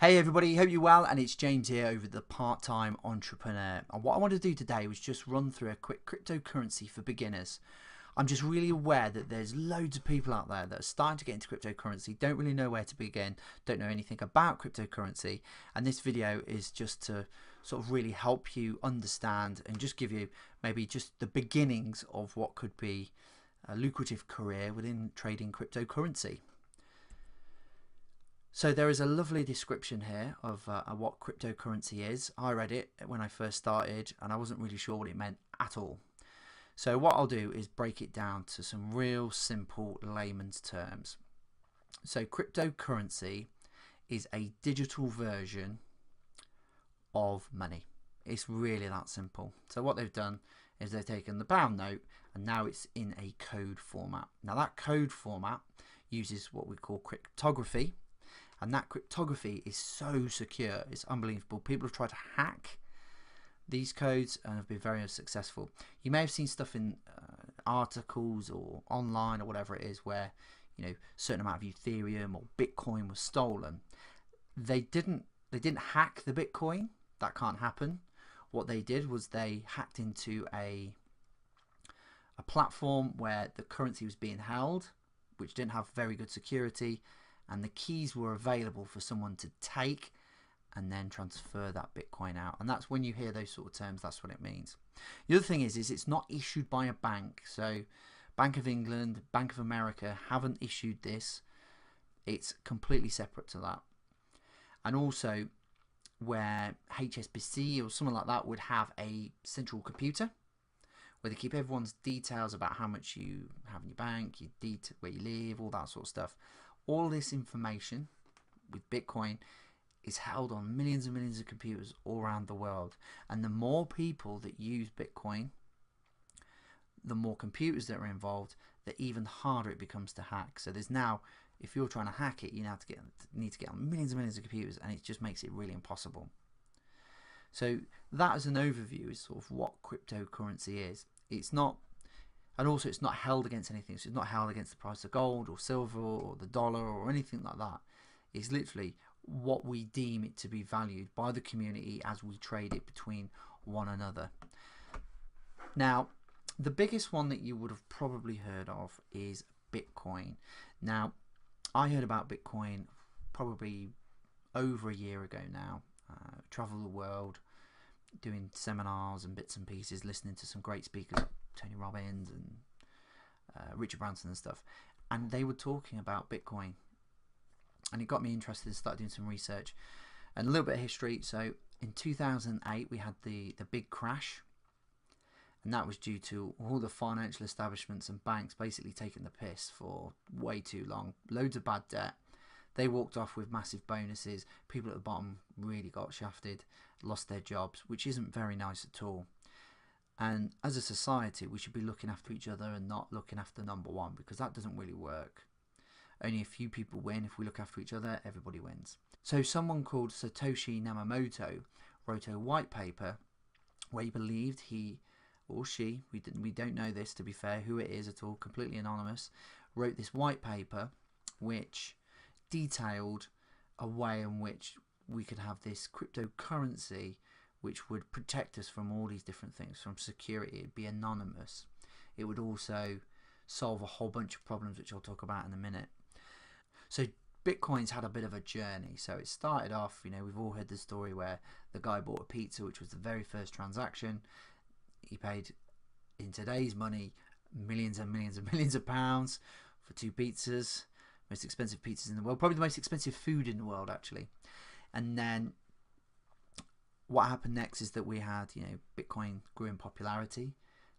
Hey everybody, hope you're well, and it's James here over the Part-Time Entrepreneur. And what I want to do today was just run through a quick cryptocurrency for beginners. I'm just really aware that there's loads of people out there that are starting to get into cryptocurrency, don't really know where to begin, don't know anything about cryptocurrency, and this video is just to sort of really help you understand and just give you maybe just the beginnings of what could be a lucrative career within trading cryptocurrency. So there is a lovely description here of what cryptocurrency is. I read it when I first started and I wasn't really sure what it meant at all. So what I'll do is break it down to some real simple layman's terms. So cryptocurrency is a digital version of money. It's really that simple. So what they've done is they've taken the pound note and now it's in a code format. Now that code format uses what we call cryptography. And that cryptography is so secure, it's unbelievable. People have tried to hack these codes and have been very successful. You may have seen stuff in articles or online or whatever it is where, you know, a certain amount of Ethereum or Bitcoin was stolen. They didn't hack the Bitcoin. That can't happen. What they did was they hacked into a platform where the currency was being held, which didn't have very good security, and the keys were available for someone to take and then transfer that Bitcoin out. And that's when you hear those sort of terms, that's what it means. The other thing is it's not issued by a bank. So Bank of England, Bank of America haven't issued this. It's completely separate to that. And also where HSBC or someone like that would have a central computer where they keep everyone's details about how much you have in your bank, where you live, all that sort of stuff. All this information with Bitcoin is held on millions and millions of computers all around the world. And the more people that use Bitcoin, the more computers that are involved, the even harder it becomes to hack. So there's now, if you're trying to hack it, you need to get on millions and millions of computers, and it just makes it really impossible. So that as an overview is sort of what cryptocurrency is. It's not. And also it's not held against anything. So it's not held against the price of gold or silver or the dollar or anything like that. It's literally what we deem it to be valued by the community as we trade it between one another. Now, the biggest one that you would have probably heard of is Bitcoin. Now, I heard about Bitcoin probably over a year ago now. Travel the world, doing seminars and bits and pieces, listening to some great speakers, Tony Robbins and Richard Branson and stuff, and they were talking about Bitcoin, and it got me interested to start doing some research and a little bit of history. So in 2008 we had the big crash, and that was due to all the financial establishments and banks basically taking the piss for way too long. Loads of bad debt. They walked off with massive bonuses. People at the bottom really got shafted, lost their jobs, which isn't very nice at all. And as a society, we should be looking after each other and not looking after number one, because that doesn't really work. Only a few people win. If we look after each other, everybody wins. So someone called Satoshi Nakamoto wrote a white paper where he believed he or she, we don't know this, to be fair, who it is at all, completely anonymous, wrote this white paper which detailed a way in which we could have this cryptocurrency which would protect us from all these different things, from security. It'd be anonymous. It would also solve a whole bunch of problems, which I'll talk about in a minute. So Bitcoin's had a bit of a journey. So it started off, you know, we've all heard the story where the guy bought a pizza, which was the very first transaction. He paid, in today's money, millions and millions and millions of pounds for 2 pizzas. Most expensive pizzas in the world. Probably the most expensive food in the world, actually. And then what happened next is that we had, you know, Bitcoin grew in popularity.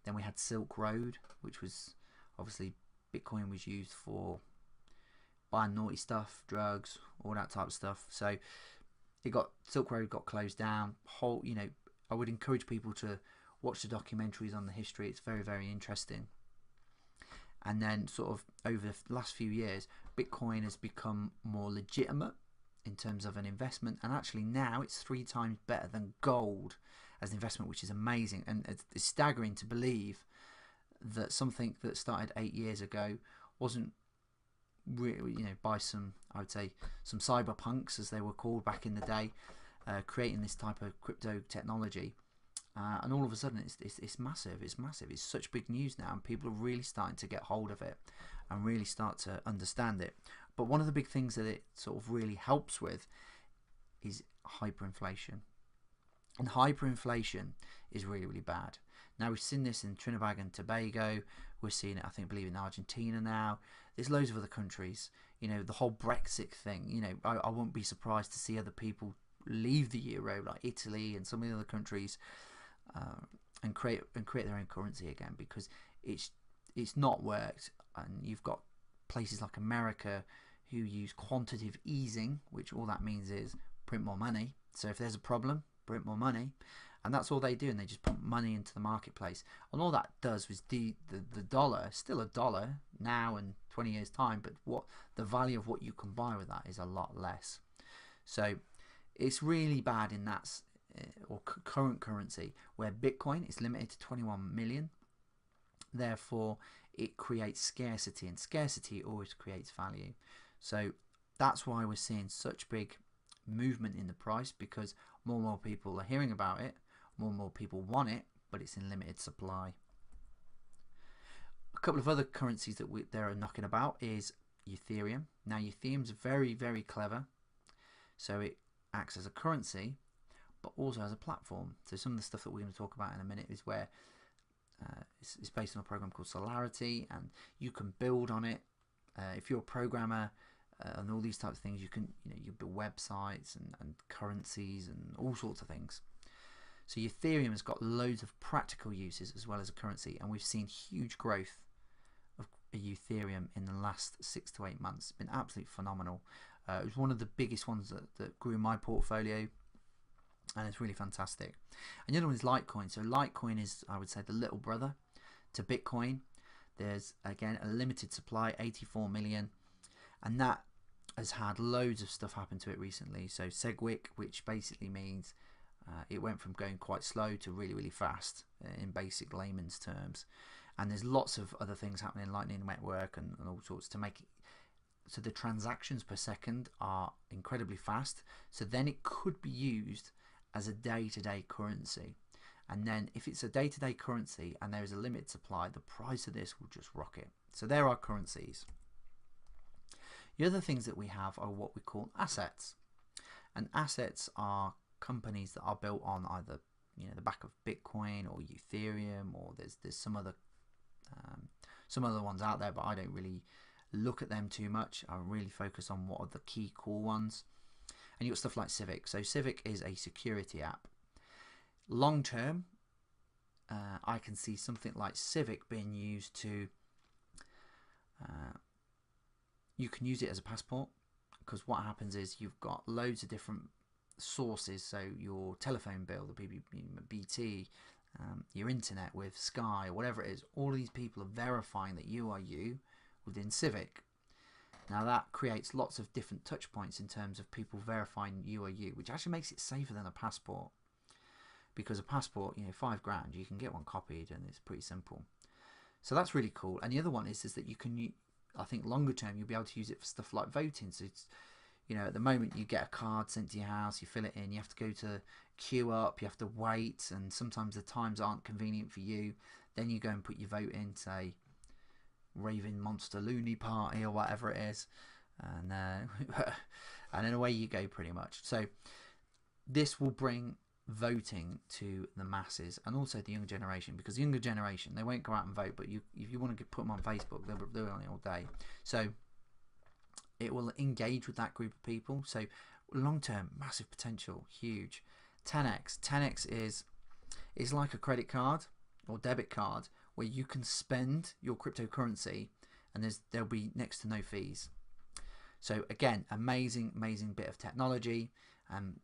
Then we had Silk Road, which was obviously Bitcoin was used for buying naughty stuff, drugs, all that type of stuff. So Silk Road got closed down. You know, I would encourage people to watch the documentaries on the history. It's very, very interesting. And then sort of over the last few years, Bitcoin has become more legitimate in terms of an investment, and actually now it's 3 times better than gold as an investment, which is amazing. And it's staggering to believe that something that started 8 years ago wasn't by some, I would say, some cyberpunks, as they were called back in the day, creating this type of crypto technology. And all of a sudden it's massive. It's massive. It's such big news now, and people are really starting to get hold of it and really start to understand it. But one of the big things that it sort of really helps with is hyperinflation. And hyperinflation is really, really bad. Now, we've seen this in Trinidad and Tobago. We're seeing it, I believe, in Argentina now. There's loads of other countries. The whole Brexit thing. I won't be surprised to see other people leave the euro, like Italy and some of the other countries, and create their own currency again, because it's not worked. And you've got places like America who use quantitative easing, which all that means is print more money. So if there's a problem, print more money, and that's all they do, and they just put money into the marketplace. And all that does was the dollar, still a dollar now and 20 years time, but what the value of what you can buy with that is a lot less. So it's really bad in that or current currency, where Bitcoin is limited to 21 million. Therefore it creates scarcity, and scarcity always creates value. So that's why we're seeing such big movement in the price, because more and more people are hearing about it, more and more people want it, but it's in limited supply. A couple of other currencies that they're knocking about is Ethereum. Now, Ethereum's very, very clever. So it acts as a currency, but also as a platform. So some of the stuff that we're going to talk about in a minute is where it's based on a program called Solarity, and you can build on it. If you're a programmer and all these types of things, you can you build websites and currencies and all sorts of things. So Ethereum has got loads of practical uses as well as a currency, and we've seen huge growth of Ethereum in the last 6 to 8 months. It's been absolutely phenomenal. It was one of the biggest ones that grew in my portfolio, and it's really fantastic. And the other one is Litecoin. So Litecoin is, I would say, the little brother to Bitcoin. There's, again, a limited supply, 84 million, and that has had loads of stuff happen to it recently. So SegWit, which basically means it went from going quite slow to really, really fast in basic layman's terms. And there's lots of other things happening in Lightning Network and all sorts to make it so the transactions per second are incredibly fast. So then it could be used as a day-to-day currency. And then if it's a day-to-day currency and there is a limited supply, the price of this will just rocket. So there are currencies. The other things that we have are what we call assets. And assets are companies that are built on either the back of Bitcoin or Ethereum, or there's some other ones out there, but I don't really look at them too much. I really focus on what are the key core ones. And you've got stuff like Civic. So Civic is a security app. Long term, I can see something like Civic being used to you can use it as a passport, because what happens is you've got loads of different sources. So your telephone bill, the BT, your internet with Sky, or whatever it is, all of these people are verifying that you are you within Civic. Now that creates lots of different touch points in terms of people verifying you are you, which actually makes it safer than a passport, because a passport, £5 grand, you can get one copied and it's pretty simple. So that's really cool. And the other one is that you can, I think longer term, you'll be able to use it for stuff like voting. So it's, at the moment you get a card sent to your house, you fill it in, you have to go to queue up, you have to wait, and sometimes the times aren't convenient for you. Then you go and put your vote in, say Raving Monster Looney Party or whatever it is, and and then away you go pretty much. So this will bring voting to the masses and also the younger generation, because the younger generation, they won't go out and vote, but if you want to put them on Facebook, they'll be on it all day. So it will engage with that group of people. So long term, massive potential, huge. 10x is like a credit card or debit card where you can spend your cryptocurrency and there'll be next to no fees. So again, amazing bit of technology, and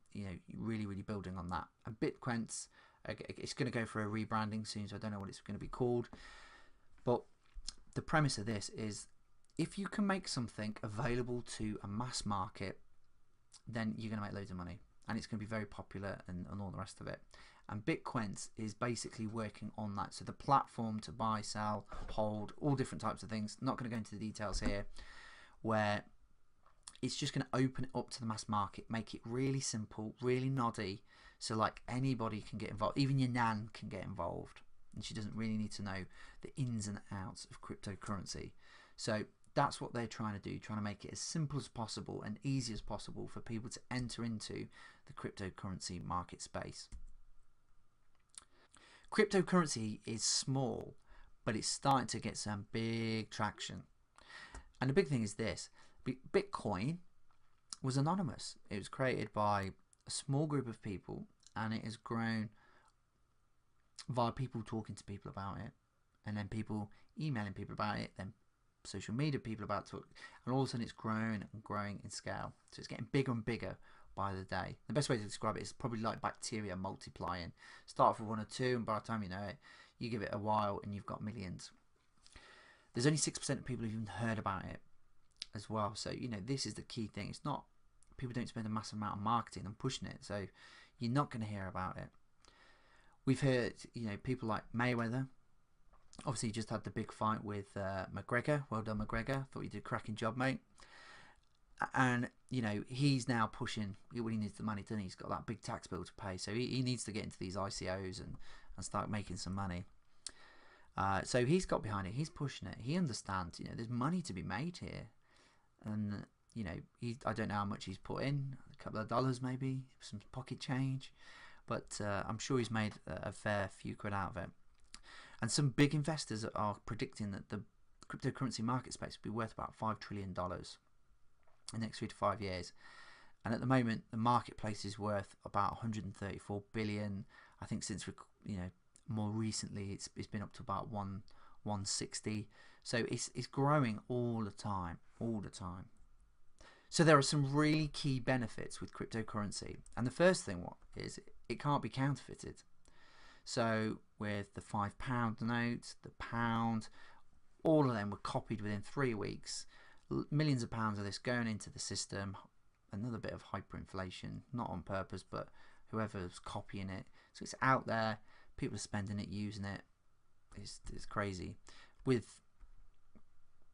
really building on that. And Bitcoins, it's going to go for a rebranding soon, so I don't know what it's going to be called. But the premise of this is, if you can make something available to a mass market, then you're going to make loads of money, and it's going to be very popular and all the rest of it. And Bitcoins is basically working on that. So the platform to buy, sell, hold, all different types of things. Not going to go into the details here. where it's just going to open it up to the mass market, make it really simple, really noddy, so like anybody can get involved. Even your nan can get involved, and she doesn't really need to know the ins and outs of cryptocurrency. So that's what they're trying to do, trying to make it as simple as possible and easy as possible for people to enter into the cryptocurrency market space. Cryptocurrency is small, but it's starting to get some big traction. And the big thing is this: Bitcoin was anonymous. It was created by a small group of people, and it has grown via people talking to people about it, and then people emailing people about it, then social media people about it, and all of a sudden it's growing and growing in scale. So it's getting bigger and bigger by the day. The best way to describe it is probably like bacteria multiplying. Start off with 1 or 2, and by the time you know it, you give it a while and you've got millions. There's only 6% of people who've even heard about it as well. So, you know, this is the key thing. It's not, people don't spend a massive amount on marketing and pushing it, so you're not going to hear about it. We've heard, you know, people like Mayweather. Obviously, he just had the big fight with McGregor. Well done, McGregor. Thought you did a cracking job, mate. And, you know, he's now pushing, he needs the money, doesn't he? He's got that big tax bill to pay. So he needs to get into these ICOs and start making some money. So he's got behind it. He's pushing it. He understands, you know, there's money to be made here. And, you know, I don't know how much he's put in. A couple of dollars maybe, some pocket change. But I'm sure he's made a fair few quid out of it. And some big investors are predicting that the cryptocurrency market space will be worth about $5 trillion in the next 3 to 5 years. And at the moment, the marketplace is worth about 134 billion. I think since, you know, more recently, it's been up to about 160. So it's growing all the time, So there are some really key benefits with cryptocurrency. And the first thing is it can't be counterfeited. So with the £5 note, the pound, all of them were copied within 3 weeks. Millions of pounds of this going into the system. Another bit of hyperinflation, not on purpose, but whoever's copying it. So it's out there. People are spending it, using it. It's crazy. With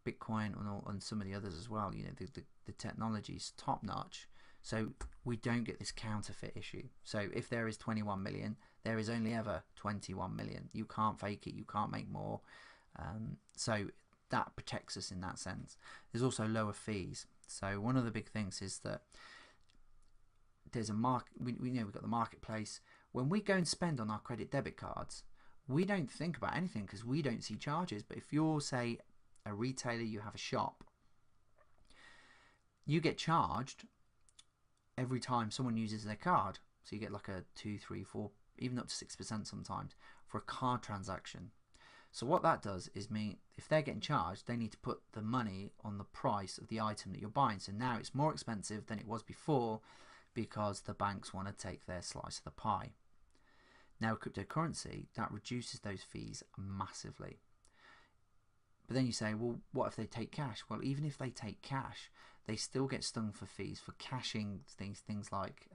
Bitcoin and some of the others as well, you know, the technology is top notch. So we don't get this counterfeit issue. So if there is 21 million, there is only ever 21 million. You can't fake it. You can't make more. So that protects us in that sense. There's also lower fees. So one of the big things is that there's a market. We know we've got the marketplace. When we go and spend on our credit debit cards, we don't think about anything because we don't see charges. But if you're, say, a retailer, you have a shop, you get charged every time someone uses their card. So you get like a 2, 3, 4, even up to 6% sometimes for a card transaction. So what that does is mean if they're getting charged, they need to put the money on the price of the item that you're buying. So now it's more expensive than it was before because the banks want to take their slice of the pie. Now cryptocurrency, that reduces those fees massively. But then you say, well, what if they take cash? Well, even if they take cash, they still get stung for fees for cashing things like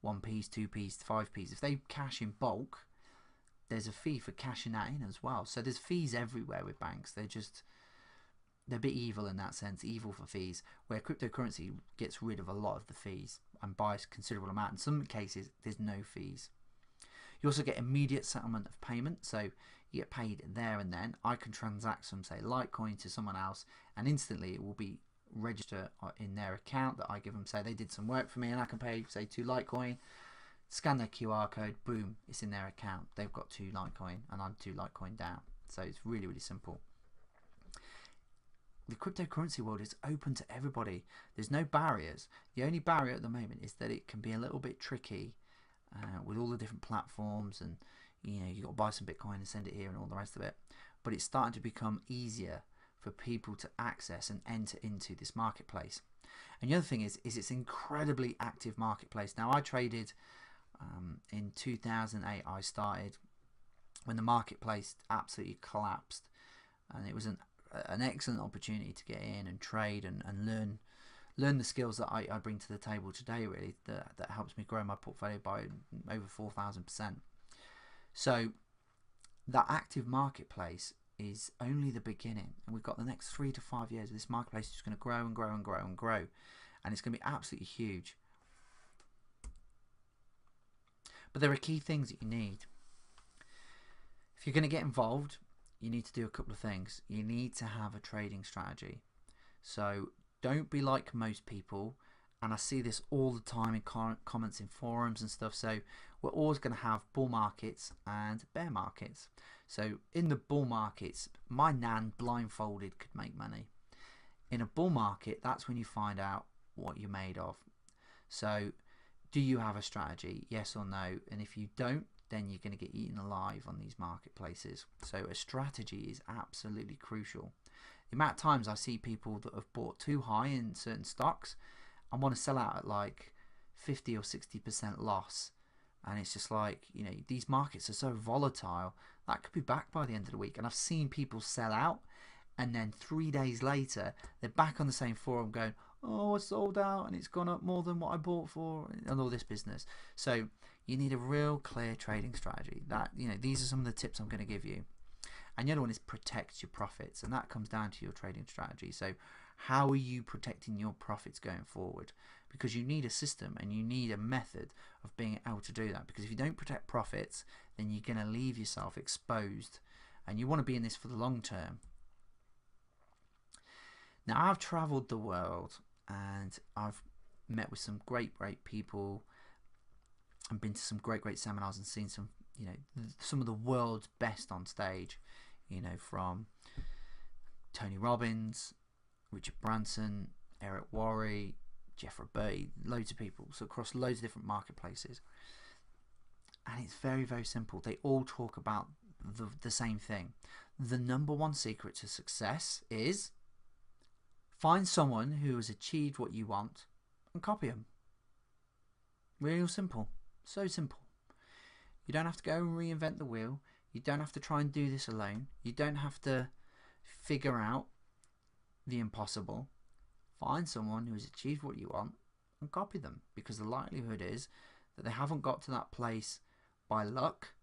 1p, 2p, 5p. If they cash in bulk, there's a fee for cashing that in as well. So there's fees everywhere with banks. They're a bit evil in that sense, evil for fees, where cryptocurrency gets rid of a lot of the fees and by a considerable amount. In some cases, there's no fees. You also get immediate settlement of payment, so you get paid there and then. I can transact some, say, Litecoin to someone else, and instantly it will be registered in their account that I give them. Say they did some work for me, and I can pay, say, 2 Litecoin, scan their QR code, boom, it's in their account. They've got 2 Litecoin, and I'm 2 Litecoin down. So it's really, really simple. The cryptocurrency world is open to everybody. There's no barriers. The only barrier at the moment is that it can be a little bit tricky with all the different platforms, and you know, you got to buy some Bitcoin and send it here and all the rest of it. But it's starting to become easier for people to access and enter into this marketplace. And the other thing is it's an incredibly active marketplace. Now I traded in 2008. I started when the marketplace absolutely collapsed, and it was an excellent opportunity to get in and trade and learn the skills that I bring to the table today, really, that helps me grow my portfolio by over 4,000%. So that active marketplace is only the beginning, and we've got the next 3 to 5 years. This marketplace is going to grow and grow and grow and grow, and it's going to be absolutely huge. But there are key things that you need. If you're going to get involved, you need to do a couple of things. You need to have a trading strategy. So don't be like most people, and I see this all the time in comments in forums and stuff. So we're always going to have bull markets and bear markets. So in the bull markets, my nan blindfolded could make money. In a bull market, that's when you find out what you're made of. So do you have a strategy? Yes or no? And if you don't, then you're going to get eaten alive on these marketplaces. So a strategy is absolutely crucial. The amount of times I see people that have bought too high in certain stocks and want to sell out at like 50 or 60% loss, and it's just like, you know, these markets are so volatile that could be back by the end of the week. And I've seen people sell out, and then 3 days later they're back on the same forum going, oh, I sold out and it's gone up more than what I bought for, and all this business. So you need a real clear trading strategy. That, you know, these are some of the tips I'm going to give you. And the other one is protect your profits, and that comes down to your trading strategy. So how are you protecting your profits going forward? Because you need a system and you need a method of being able to do that. Because if you don't protect profits, then you're going to leave yourself exposed, and you want to be in this for the long term. Now, I've traveled the world and I've met with some great people and been to some great seminars and seen some, you know, some of the world's best on stage, you know, from Tony Robbins, Richard Branson, Eric Worre, Jeffrey Burry, loads of people, so across loads of different marketplaces. And it's very simple. They all talk about the same thing. The number one secret to success is find someone who has achieved what you want and copy them. Real simple. So simple. You don't have to go and reinvent the wheel. You don't have to try and do this alone. You don't have to figure out the impossible. Find someone who has achieved what you want and copy them, because the likelihood is that they haven't got to that place by luck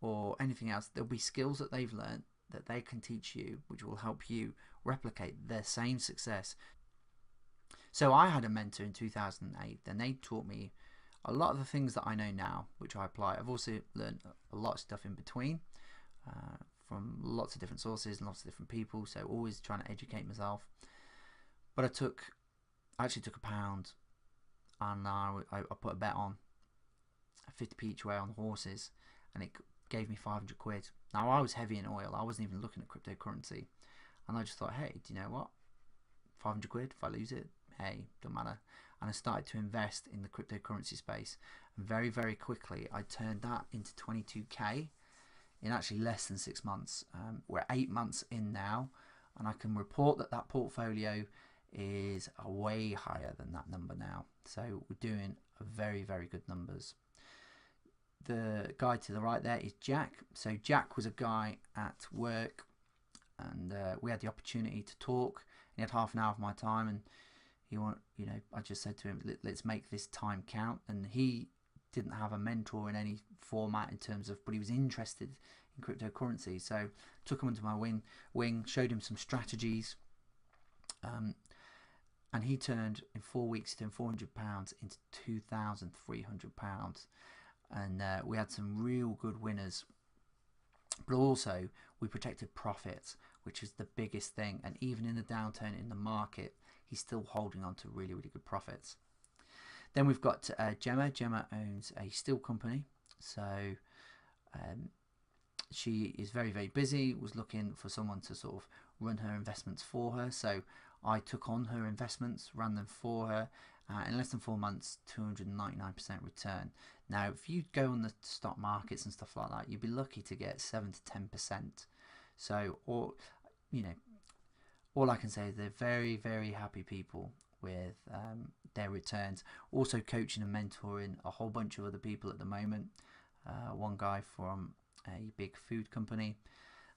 or anything else. There'll be skills that they've learned that they can teach you, which will help you replicate their same success. So I had a mentor in 2008, and they taught me a lot of the things that I know now, which I apply. I've also learned a lot of stuff in between from lots of different sources and lots of different people, so always trying to educate myself. But I actually took £1 and I put a bet on 50p each way on horses, and it gave me 500 quid. Now, I was heavy in oil. I wasn't even looking at cryptocurrency, and I just thought, hey, do you know what, 500 quid, if I lose it, hey, don't matter. And I started to invest in the cryptocurrency space, and very quickly I turned that into 22k in actually less than 6 months. We're 8 months in now, and I can report that that portfolio is way higher than that number now. So we're doing very good numbers. The guy to the right there is Jack. So Jack was a guy at work, and we had the opportunity to talk. He had half an hour of my time, and I just said to him, let's make this time count. And he didn't have a mentor in any format in terms of, but he was interested in cryptocurrency. So took him under my wing, showed him some strategies, and he turned, in 4 weeks, he turned £400 into £2,300. And we had some real good winners. But also, we protected profits, which is the biggest thing. And even in the downturn in the market, he's still holding on to really good profits. Then we've got Gemma. Gemma owns a steel company. So she is very busy, was looking for someone to sort of run her investments for her. So I took on her investments, ran them for her. In less than 4 months, 299% return. Now, if you go on the stock markets and stuff like that, you'd be lucky to get 7 to 10%. So, all I can say is they're very happy people with their returns. Also coaching and mentoring a whole bunch of other people at the moment. One guy from a big food company,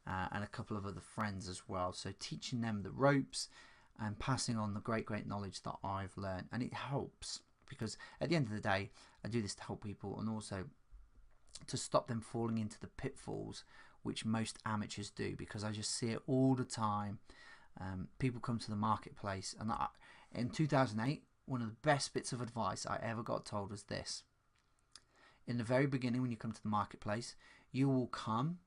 and a couple of other friends as well. So teaching them the ropes and passing on the great knowledge that I've learned. And it helps, because at the end of the day, I do this to help people, and also to stop them falling into the pitfalls which most amateurs do, because I just see it all the time. People come to the marketplace, and in 2008, one of the best bits of advice I ever got told was this: in the very beginning, when you come to the marketplace, you will come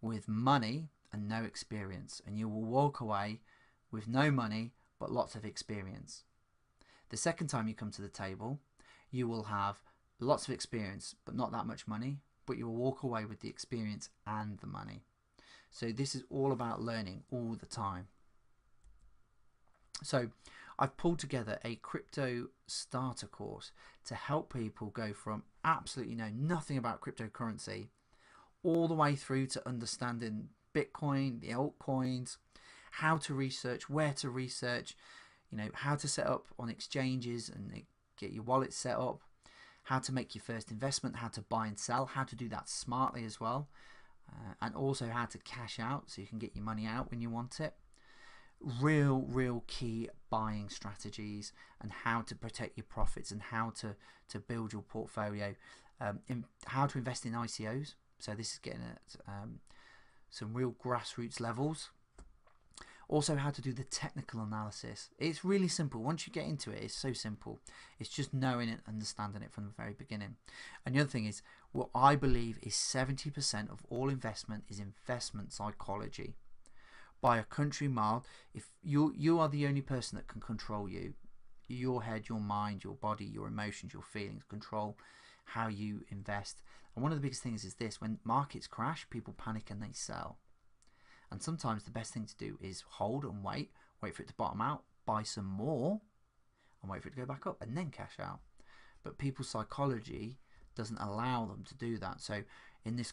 with money and no experience, and you will walk away with no money but lots of experience. The second time you come to the table, you will have lots of experience but not that much money, but you will walk away with the experience and the money. So this is all about learning all the time. So I've pulled together a crypto starter course to help people go from absolutely know nothing about cryptocurrency all the way through to understanding Bitcoin, the altcoins, how to research, where to research, how to set up on exchanges and get your wallet set up, how to make your first investment, how to buy and sell, how to do that smartly as well, and also how to cash out so you can get your money out when you want it. Real key buying strategies, and how to protect your profits, and how to build your portfolio, how to invest in ICOs. So this is getting at some real grassroots levels. Also, how to do the technical analysis. It's really simple. Once you get into it, it's so simple. It's just knowing it, understanding it from the very beginning. And the other thing is, what I believe is 70% of all investment is investment psychology. By a country mile, if you are the only person that can control you, your head, your mind, your body, your emotions, your feelings, control how you invest. And one of the biggest things is this: when markets crash, people panic and they sell. And sometimes the best thing to do is hold and wait for it to bottom out, buy some more, and wait for it to go back up, and then cash out. But people's psychology doesn't allow them to do that. So in this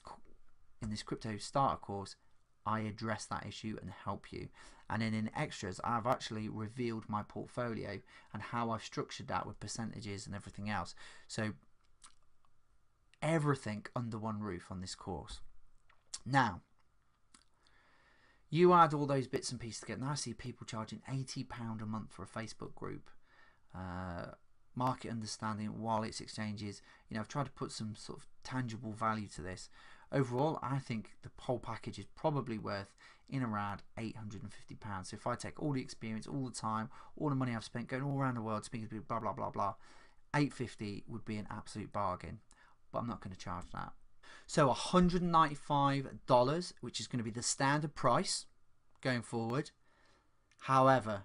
crypto starter course, I address that issue and help you. And then in extras, I've actually revealed my portfolio and how I've structured that with percentages and everything else. So everything under one roof on this course. Now, you add all those bits and pieces together. Now I see people charging £80 a month for a Facebook group, market understanding, wallets, exchanges. I've tried to put some sort of tangible value to this. Overall, I think the whole package is probably worth in around £850. So if I take all the experience, all the time, all the money I've spent going all around the world speaking to people, blah blah blah blah, £850 would be an absolute bargain. But I'm not going to charge that. So $195, which is going to be the standard price going forward. However,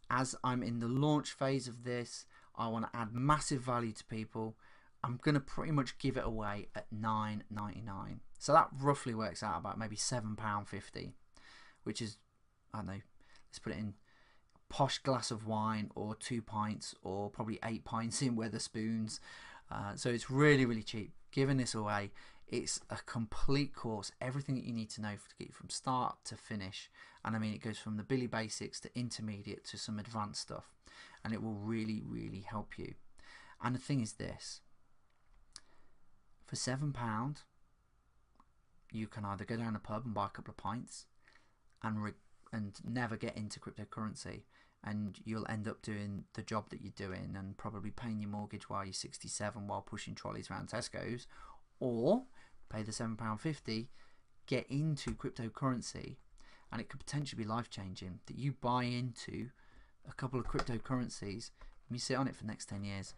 as I'm in the launch phase of this, I want to add massive value to people. I'm going to pretty much give it away at $9.99. So that roughly works out about maybe £7.50, which is, I don't know, let's put it in a posh glass of wine, or 2 pints, or probably 8 pints in Wetherspoons. So it's really cheap. Giving this away, it's a complete course, everything that you need to know to get you from start to finish. And I mean, it goes from the Billy basics to intermediate to some advanced stuff, and it will really help you. And the thing is this: for £7, you can either go down a pub and buy a couple of pints and never get into cryptocurrency, and you'll end up doing the job that you're doing and probably paying your mortgage while you're 67 while pushing trolleys around Tesco's, or pay the £7.50, get into cryptocurrency, and it could potentially be life-changing. That you buy into a couple of cryptocurrencies and you sit on it for the next 10 years,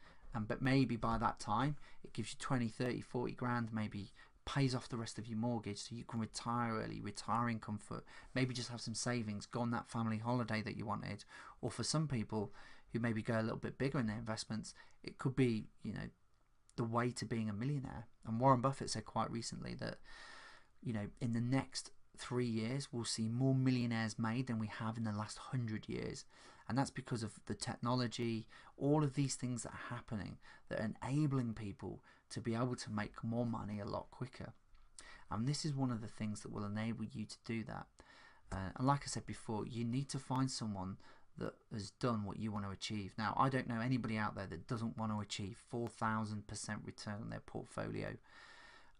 but maybe by that time it gives you 20, 30, 40 grand, maybe pays off the rest of your mortgage, so you can retire early, retire in comfort, maybe just have some savings, go on that family holiday that you wanted. Or for some people who maybe go a little bit bigger in their investments, it could be, the way to being a millionaire. And Warren Buffett said quite recently that, in the next 3 years we'll see more millionaires made than we have in the last 100 years. And that's because of the technology, all of these things that are happening that are enabling people to be able to make more money a lot quicker. And this is one of the things that will enable you to do that. And like I said before, you need to find someone that has done what you want to achieve. Now, I don't know anybody out there that doesn't want to achieve 4,000% return on their portfolio.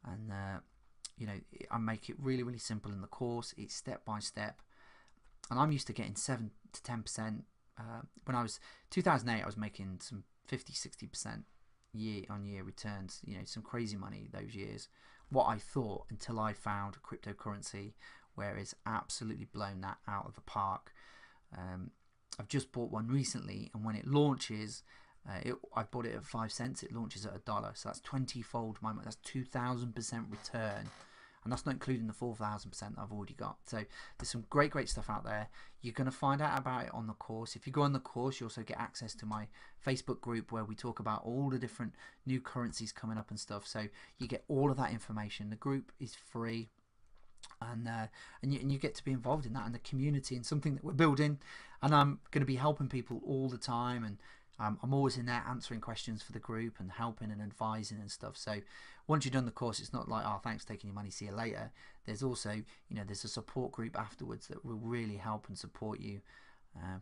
And I make it really simple in the course. It's step by step, and I'm used to getting 7 to 10%. When I was 2008, I was making some 50-60% year-on-year returns. Some crazy money those years what I thought until I found a cryptocurrency where it's absolutely blown that out of the park. I've just bought one recently, and when it launches, I bought it at 5 cents. It launches at $1, so that's 20-fold my money. That's 2,000% return, and that's not including the 4,000% that I've already got. So there's some great stuff out there. You're going to find out about it on the course. If you go on the course, you also get access to my Facebook group where we talk about all the different new currencies coming up and stuff. So you get all of that information. The group is free. And you get to be involved in that and the community and something that we're building, and I'm going to be helping people all the time, and I'm always in there answering questions for the group and helping and advising and stuff. So once you've done the course, it's not like, oh, thanks for taking your money, see you later. There's also, you know, there's a support group afterwards that will really help and support you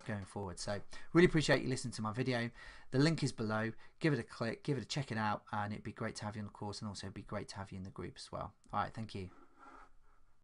going forward. So really appreciate you listening to my video. The link is below. Give it a click, check it out, and it'd be great to have you on the course, and also it'd be great to have you in the group as well. All right, thank you.